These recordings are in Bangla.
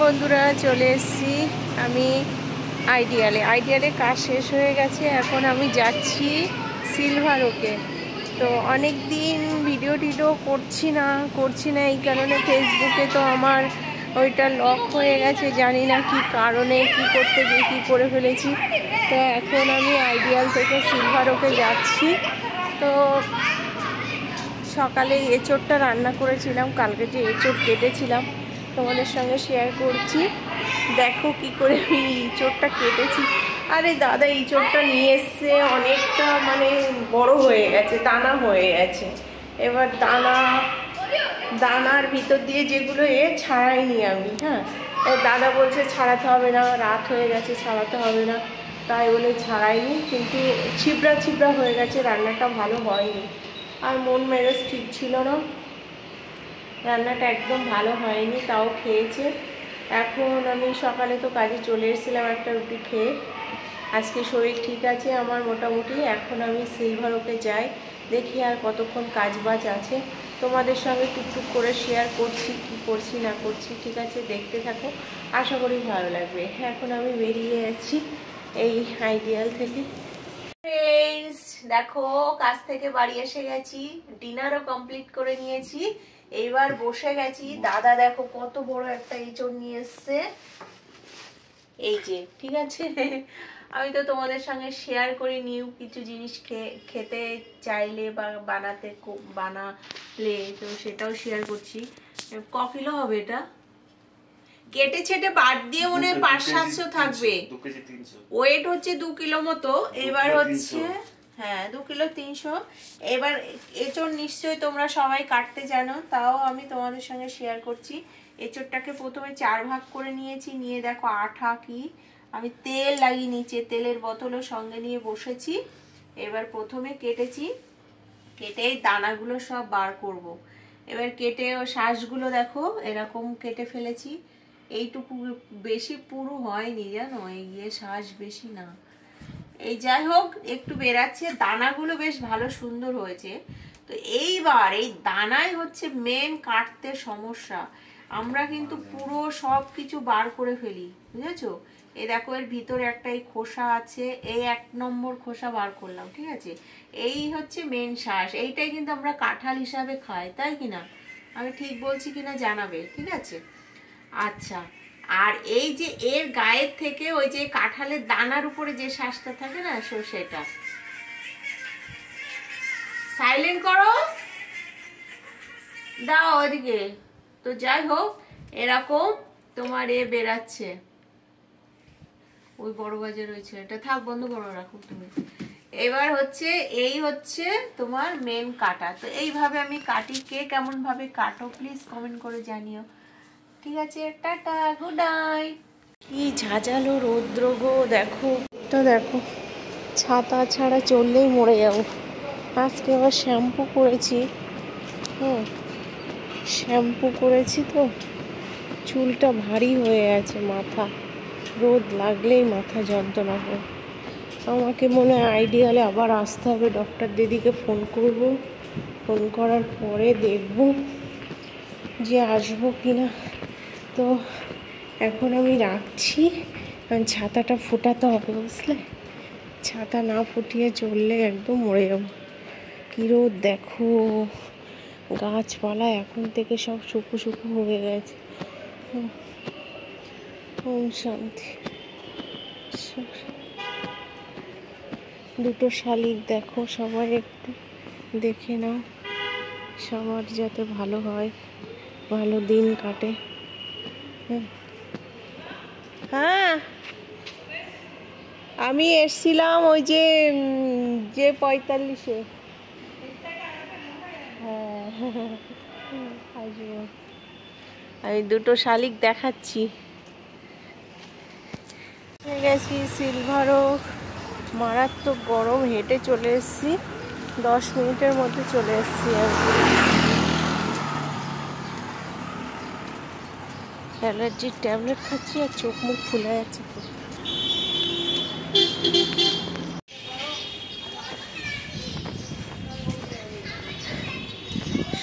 বন্ধুরা চলে এসেছি আমি আইডিয়ালে কাজ শেষ হয়ে গেছে। এখন আমি যাচ্ছি সিলভার ওকে। তো অনেক দিন ভিডিও করছি না এই কারণে ফেসবুকে তো আমার ওইটা লক হয়ে গেছে, জানি না কি কারণে, কি করতে গিয়ে কী করে ফেলেছি। তো এখন আমি আইডিয়াল থেকে সিলভার ওকে যাচ্ছি। তো সকালে এঁচোড়টা রান্না করেছিলাম, কালকে যে এঁচোড় কেটেছিলাম তোমাদের সঙ্গে শেয়ার করছি। দেখো কি করে আমি এঁচোড়টা কেটেছি। আরে দাদা এঁচোড়টা নিয়ে এসছে অনেকটা, মানে বড় হয়ে গেছে, দানা হয়ে গেছে। এবার দানার ভিতর দিয়ে যেগুলো ছাড়াইনি আমি। হ্যাঁ, দাদা বলছে ছাড়াতে হবে না, রাত হয়ে গেছে, ছাড়াতে হবে না, তাই বলে ছাড়াইনি। কিন্তু ছিবড়া হয়ে গেছে, রান্নাটা ভালো হয়নি। আর মন মেজাজ ঠিক ছিল না, রান্নাটা একদম ভালো হয়নি, তাও খেয়েছে। এখন আমি সকালে তো কাজে চলে এসেছিলাম একটা রুটি খেয়ে। আজকে শরীর ঠিক আছে আমার মোটামুটি। এখন আমি সিলভার ওকে যাই, দেখি আর কতক্ষণ কাজবাজ আছে, তোমাদের সঙ্গে টুকটুক করে শেয়ার করছি, কি করছি না করছি। ঠিক আছে, দেখতে থাকো, আশা করি ভালো লাগবে। এখন আমি বেরিয়ে যাচ্ছি এই আইডিয়াল থেকে। ফ্রেন্ডস দেখো, কাজ থেকে বাড়ি এসে গেছি, ডিনারও কমপ্লিট করে নিয়েছি, এইবার বসে গেছি। দাদা দেখো কত বড় একটা এঁচোড় নিয়ে এসছে, এই যে। ঠিক আছে, আমি তো তোমাদের সঙ্গে শেয়ার করি নিউ কিছু জিনিস খেতে চাইলে বা বানালে, তো সেটাও শেয়ার করছি। ক কিলো হবে এটা? কেটে ছেটে বাদ দিয়ে মনে হয় 500-700 থাকবে। ওয়েট হচ্ছে 2 কিলো মতো। এবার হচ্ছে হ্যাঁ 2 কিলো 300। এবার এঁচোড় নিশ্চয়ই তোমরা সবাই কাটতে জানো, তাও আমি তোমাদের সঙ্গে শেয়ার করছি। এঁচোড়টাকে প্রথমে 4 ভাগ করে নিয়েছি, নিয়ে দেখো আঠা কি, আমি তেল লাগিয়ে নিচে, তেলের বোতলও সঙ্গে নিয়ে বসেছি। এবার প্রথমে কেটেছি, কেটে দানাগুলো সব বার করব। এবার কেটে ও শ্বাসগুলো দেখো এরকম কেটে ফেলেছি। এইটুকু, বেশি পুরো হয়নি জানো, এই শ্বাস বেশি না, এই যাই হোক একটু বেরাচ্ছে। দানাগুলো বেশ ভালো সুন্দর হয়েছে। তো এইবার এই দানাই হচ্ছে মেন কাটতে সমস্যা। আমরা কিন্তু পুরো সব কিছু বার করে ফেলি, বুঝেছো? এই দেখো এর ভিতরে একটা এই খোসা আছে, এই 1 নম্বর খোসা বার করলাম। ঠিক আছে, এই হচ্ছে মেন শ্বাস। এইটাই কিন্তু আমরা কাঁঠাল হিসাবে খাই, তাই কিনা? আমি ঠিক বলছি কিনা জানাবে, ঠিক আছে? আচ্ছা, আর এই যে এর গায়ের থেকে ওই যে কাঁঠালের দানার উপরে যে শ্বাসটা থাকে না, সেটা সাইলেন্ট করো, দাও ওদিকে। তো যাই হোক এরকম তোমার বেরাচ্ছে। ওই বড় বাজার রয়েছে, এটা থাক, বন্ধ করো, রাখো তুমি। এবার হচ্ছে এই হচ্ছে তোমার মেন কাটা। তো এইভাবে আমি কাটি, কে কেমন ভাবে কাটো প্লিজ কমেন্ট করে জানিও। ঠিক আছে, টাটা, গুড নাইট। কি ঝাঁঝালো রৌদ্র গো, দেখো তো, দেখো ছাতা ছাড়া চললেই মরে যাবো। আজকে আবার শ্যাম্পু করেছি, শ্যাম্পু করেছি তো চুলটা ভারী হয়ে আছে, মাথা রোদ লাগলেই মাথা যন্ত্রণা করে। আমাকে মনে হয় আইডিয়ালে আবার আসতে হবে, ডক্টর দিদিকে ফোন করব, ফোন করার পরে দেখব যে আসবো কিনা। তো এখন আমি রাখছি, কারণ ছাতাটা ফোটাতে হবে, বুঝলে? ছাতা না ফুটিয়ে চললে একদম মরে যাবো। কি রোদ দেখো, গাছপালা এখন থেকে সব শুকু হয়ে গেছে। ওম শান্তি। দুটো শালিক দেখো, সবাই একটু দেখে নাও, সবার যাতে ভালো হয়, ভালো দিন কাটে। হ্যাঁ, আমি এসছিলাম ওই যে 45-এ। হ্যাঁ, আমি দুটো শালিক দেখাচ্ছি। গেছি সিলভার ওক, মারাত্মক গরম, হেঁটে চলে এসেছি, 10 মিনিটের মধ্যে চলে এসেছি। আর অ্যালার্জির ট্যাবলেট খাচ্ছি আর চোখ মুখ ফুলে যাচ্ছে।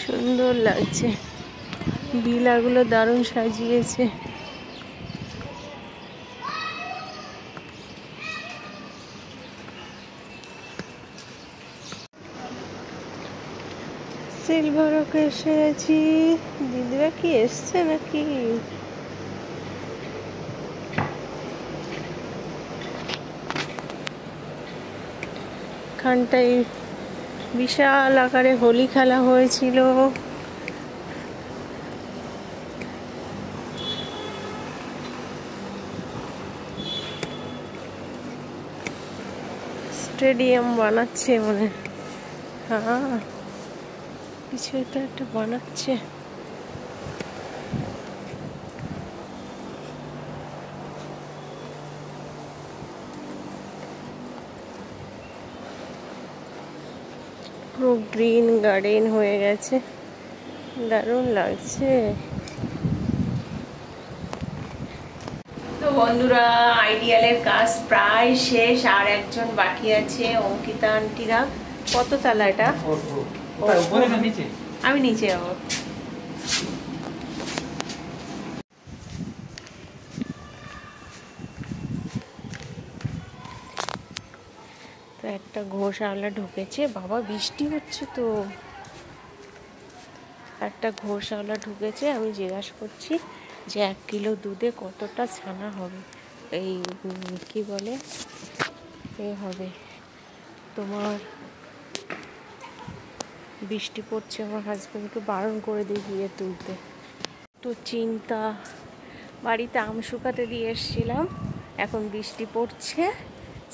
সুন্দর লাগছে, বিলাগুলো দারুণ সাজিয়েছে। সিলভারকে এসেছি। দিদিরা কি এসছে নাকি? এখানটায় বিশাল আকারে হোলি খেলা হয়েছিল। স্টেডিয়াম বানাচ্ছে মনে, হ্যাঁ কিছু একটা বানাচ্ছে। পুরো গ্রিন গার্ডেন হয়ে গেছে, দারুণ লাগছে। তো বন্ধুরা, আইডিয়ালের কাজ প্রায় শেষ, আর একজন বাকি আছে, অঙ্কিতা আন্টিরা। কত তালা এটা? আমি নিচে যাবো। তো একটা ঘোষআওলা ঢুকেছে, বাবা বৃষ্টি হচ্ছে তো। একটা ঘোষআওলা ঢুকেছে, আমি জিজ্ঞাসা করছি যে 1 কিলো দুধে কতটা ছানা হবে, এই কি বলে এ হবে তোমার। বৃষ্টি পড়ছে, আমার হাজব্যান্ডকে বারণ করে দিয়ে গিয়ে তুলতে। তো চিন্তা, বাড়িতে আম শুকাতে দিয়ে এসেছিলাম, এখন বৃষ্টি পড়ছে।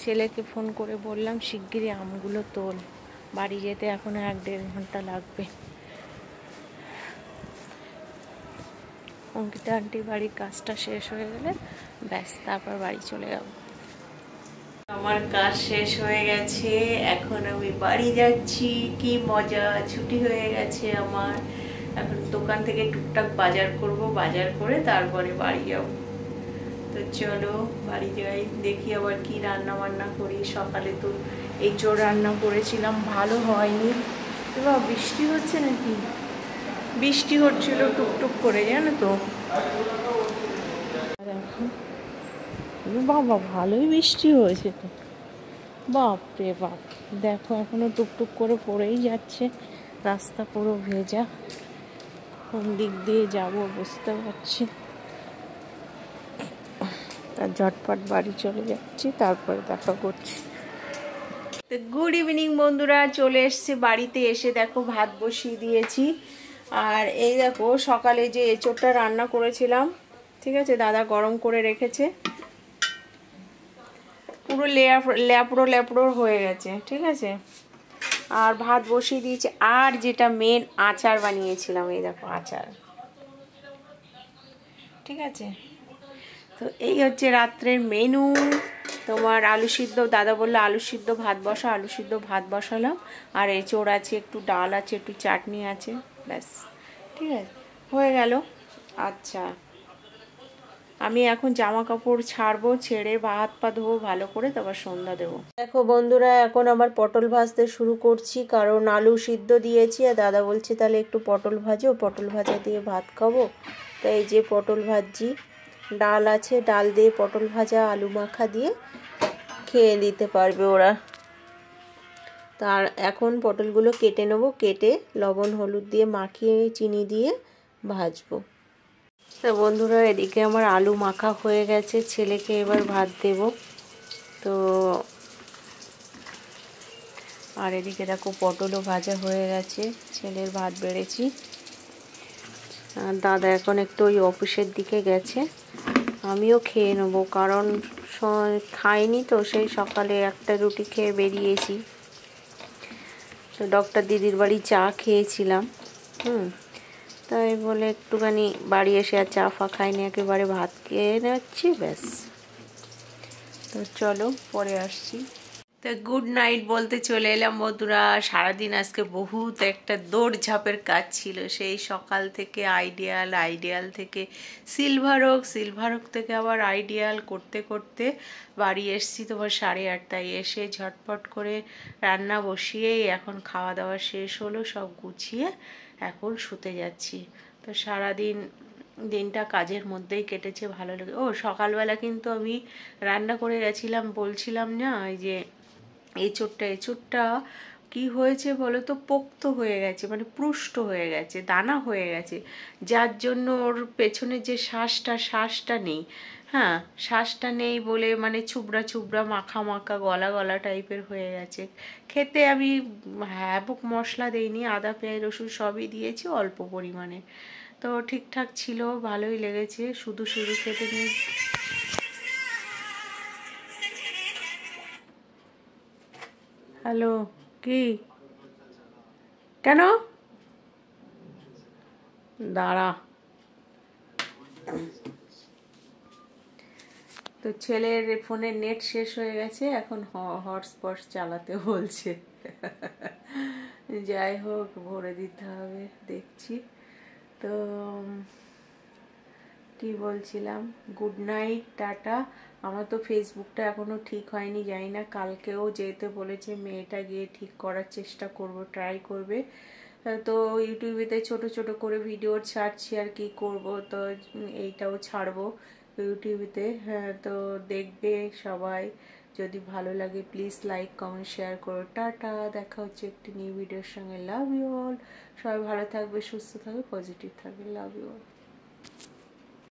ছেলেকে ফোন করে বললাম শিগগিরই আমগুলো তোল, বাড়ি যেতে এখনো 1-1.5 ঘন্টা লাগবে। অঙ্কিতা আন্টির বাড়ির কাজটা শেষ হয়ে গেলে ব্যাস, তারপর বাড়ি চলে যাব। আমার কাজ শেষ হয়ে গেছে, এখন আমি বাড়ি যাচ্ছি। কি মজা, ছুটি হয়ে গেছে আমার। এখন দোকান থেকে টুকটাক বাজার করব, বাজার করে তারপরে বাড়ি যাব। তো চলো বাড়ি যাই, দেখি আবার কি রান্না বান্না করি। সকালে তো এঁচোড় রান্না করেছিলাম, ভালো হয়নি। এবার বৃষ্টি হচ্ছে নাকি? বৃষ্টি হচ্ছিল টুকটুক করে, জানো তো। বাবা ভালোই বৃষ্টি হয়েছে তো, বাপরে বাপ। দেখো এখনো টুকটুক করে পড়েই যাচ্ছে, রাস্তা পুরো ভেজা। কোন দিক দিয়ে যাব বুঝতে পারছি। তার ঝটপট বাড়ি চলে যাচ্ছি, তারপরে দেখা করছি। তো গুড ইভিনিং বন্ধুরা, চলে এসছে বাড়িতে। এসে দেখো ভাত বসিয়ে দিয়েছি। আর এই দেখো সকালে যে এঁচোড়টা রান্না করেছিলাম, ঠিক আছে, দাদা গরম করে রেখেছে, পুরো ল্যাপড়ো ল্যাপড়ো হয়ে গেছে, ঠিক আছে। আর ভাত বসিয়ে দিয়েছি। আর যেটা মেন, আচার বানিয়েছিলাম, এই দেখো আচার, ঠিক আছে। তো এই হচ্ছে রাত্রের মেনু। তোমার আলু সিদ্ধ, দাদা বললো আলু সিদ্ধ ভাত বসা, আলু সিদ্ধ ভাত বসালাম। আর এঁচোড় আছে, একটু ডাল আছে, একটু চাটনি আছে, ব্যাস ঠিক আছে, হয়ে গেল। আচ্ছা, আমি এখন জামা কাপড় ছাড়বো, ছেড়ে ভাত পা ধোবো ভালো করে, তারপর সন্ধ্যা দেবো। দেখো বন্ধুরা, এখন আবার পটল ভাজতে শুরু করছি, কারণ আলু সিদ্ধ দিয়েছি। আর দাদা বলছে তাহলে একটু পটল ভাজো, পটল ভাজা দিয়ে ভাত খাবো। তাই এই যে পটল ভাজছি। ডাল আছে, ডাল দিয়ে পটল ভাজা, আলু মাখা দিয়ে খেয়ে দিতে পারবে ওরা। তার এখন পটলগুলো কেটে নেবো, কেটে লবণ হলুদ দিয়ে মাখিয়ে চিনি দিয়ে ভাজবো। তো বন্ধুরা, এদিকে আমার আলু মাখা হয়ে গেছে, ছেলেকে এবার ভাত দেব। তো আর এদিকে দেখো পটলও ভাজা হয়ে গেছে, ছেলের ভাত বেড়েছি। দাদা এখন একটু ওই অফিসের দিকে গেছে, আমিও খেয়ে নেবো, কারণ খাইনি তো, সেই সকালে একটা রুটি খেয়ে বেরিয়েছি। তো ডক্টর দিদির বাড়ি চা খেয়েছিলাম, তাই বলে একটুখানি বাড়ি এসে আর চা ফা খাইনি, একেবারে ভাত খেয়ে নিচ্ছি, ব্যাস। তো চলো পরে আসছি। তো গুড নাইট বলতে চলে এলাম বন্ধুরা। সারাদিন আজকে বহুত একটা দৌড়ঝাঁপের কাজ ছিল, সেই সকাল থেকে আইডিয়াল থেকে সিলভারক থেকে আবার আইডিয়াল করতে করতে বাড়ি এসছি তোমার 8:30টায়। এসে ঝটপট করে রান্না বসিয়েই এখন খাওয়া দাওয়া শেষ হলো, সব গুছিয়ে এখন শুতে যাচ্ছি। তো সারাদিন দিনটা কাজের মধ্যেই কেটেছে, ভালো লাগে। ও সকালবেলা কিন্তু আমি রান্না করে গেছিলাম, বলছিলাম না, ওই যে এঁচোড়টা কি হয়েছে বলো তো, পোক্ত হয়ে গেছে, মানে পৃষ্ঠ হয়ে গেছে, দানা হয়ে গেছে, যার জন্য ওর পেছনে যে শ্বাসটা নেই। হ্যাঁ, শ্বাসটা নেই বলে মানে ছুবড়া ছুবড়া মাখা মাখা গলা গলা টাইপের হয়ে গেছে। খেতে আমি হ্যাবুক মশলা দেইনি, আদা পেঁয়াজ রসুন সবই দিয়েছি অল্প পরিমাণে, তো ঠিকঠাক ছিল, ভালোই লেগেছে। শুধু শুধু খেতে নিয়ে হ্যালো, কি কেন দাঁড়া। তো ছেলের ফোনের নেট শেষ হয়ে গেছে, এখন হটস্পট চালাতে বলছে। যাই হোক, ভরে দিতে হবে, দেখছি। তো কি বলছিলাম, গুড নাইট, টাটা। আমার তো ফেসবুকটা এখনো ঠিক হয়নি, জানি না, কালকেও যেতে বলেছে মেয়েটা, গিয়ে ঠিক করার চেষ্টা করব, ট্রাই করবে। তো ইউটিউবেতে ছোট ছোট করে ভিডিও ছাড়ছি, আর কি করব, তো এইটাও ছাড়বো ইউটিউবেতে। হ্যাঁ, তো দেখবে সবাই, যদি ভালো লাগে প্লিজ লাইক কমেন্ট শেয়ার করো। টাটা, দেখা হচ্ছে একটি নিউ ভিডিওর সঙ্গে। Love you all. সবাই ভালো থাকবে, সুস্থ থাকবে, পজিটিভ থাকবে। Love you all.